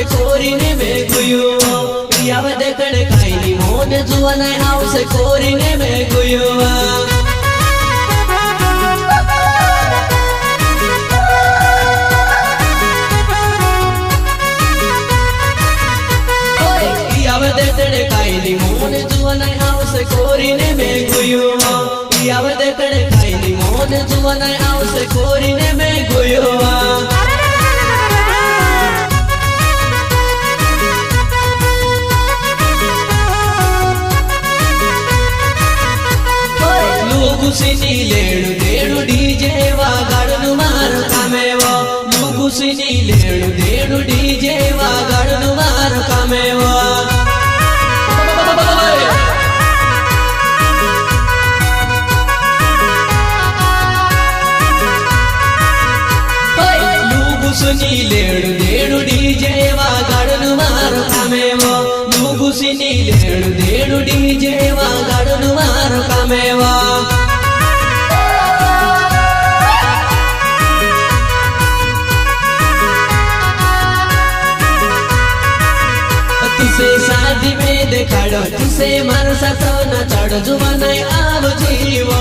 આવશે ખોરીને મેં ગુયું પિયાવ દેખડે કાઈની મોને જુવાને આવશે ખોરીને મેં ગુયું પિયાવ દેખડે કાઈની મોને જુવાને આવશે ખોરીને મેં ગુયું પિયાવ દેખડે કાઈની મોને જુવાને આવશે ખોરીને મેં ગુયું લુગુસીની લેણું દેણું ડીજે વાગાડનું મારું કામેવો લુગુસીની લેણું દેણું ડીજે વાગાડનું મારું કામેવો લુગુસીની લેણું દેણું ડીજે વાગાડનું મારું કામેવો લુગુસીની લેણું દેણું ડીજે વાગાડનું મારું કામેવો तुसे शादी में देखाड़ो तुसे मारा साथो न चढ़ो जुवाने आव जीवो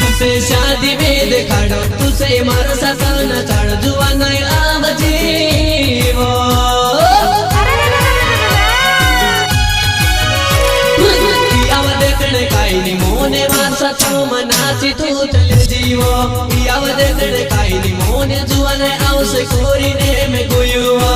तुसे शादी में देखाड़ो तुसे मारा साथो न चढ़ो जुवाने आव जीवो आव देखने काईनी मोने मार साथो मनाची तू चले जीवो आव देखने काईनी मोने जुवाने आवसे खोरीने में गुयुआ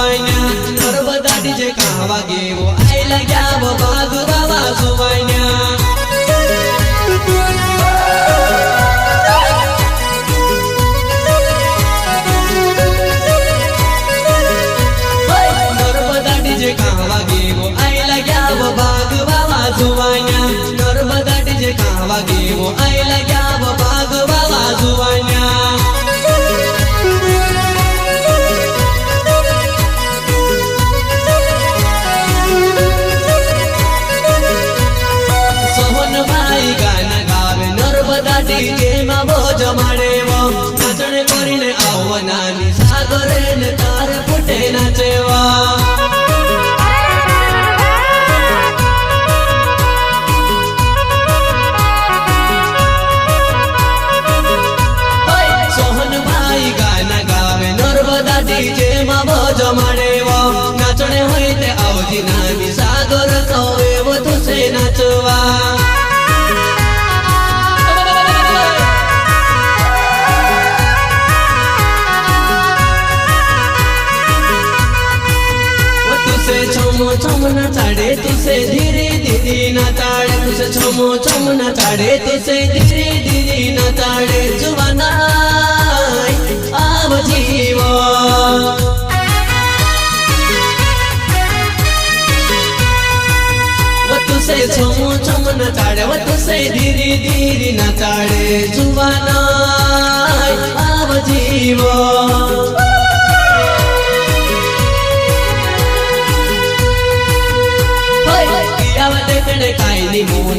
नर्मदा डीजे कहाँ वागे वो आई लग्या वो बाग बाबा सुवाइना नर्मदा डीजे कहाँ वागे वो आई लग्या वो बाग बाबा सुवाइना नर्मदा डीजे कहाँ वागे वो आई लग्या वो बाग बाबा सुवाइना डीजे में बोझ मारेवो नाचने करीने आवनानी सागरे ने तारे फुटे नाचेवा सोहन भाई गाना गावे नर्मदा डीजे में बोझ मारेवो नाचने होई ते आवजी नानी सागर कवे वो तुसे नाचवा छमो छम न चढ़े तुसे धीरे धीरे न ताड़े तुसे छमो छम न चढ़े तुसे धीरे धीरे न ताड़े जुवाना आव जीवो वो तुसे छमो छम न चढ़े वो तुसे धीरे धीरे न ताड़े जुवाना आव जीवो काईनी मोने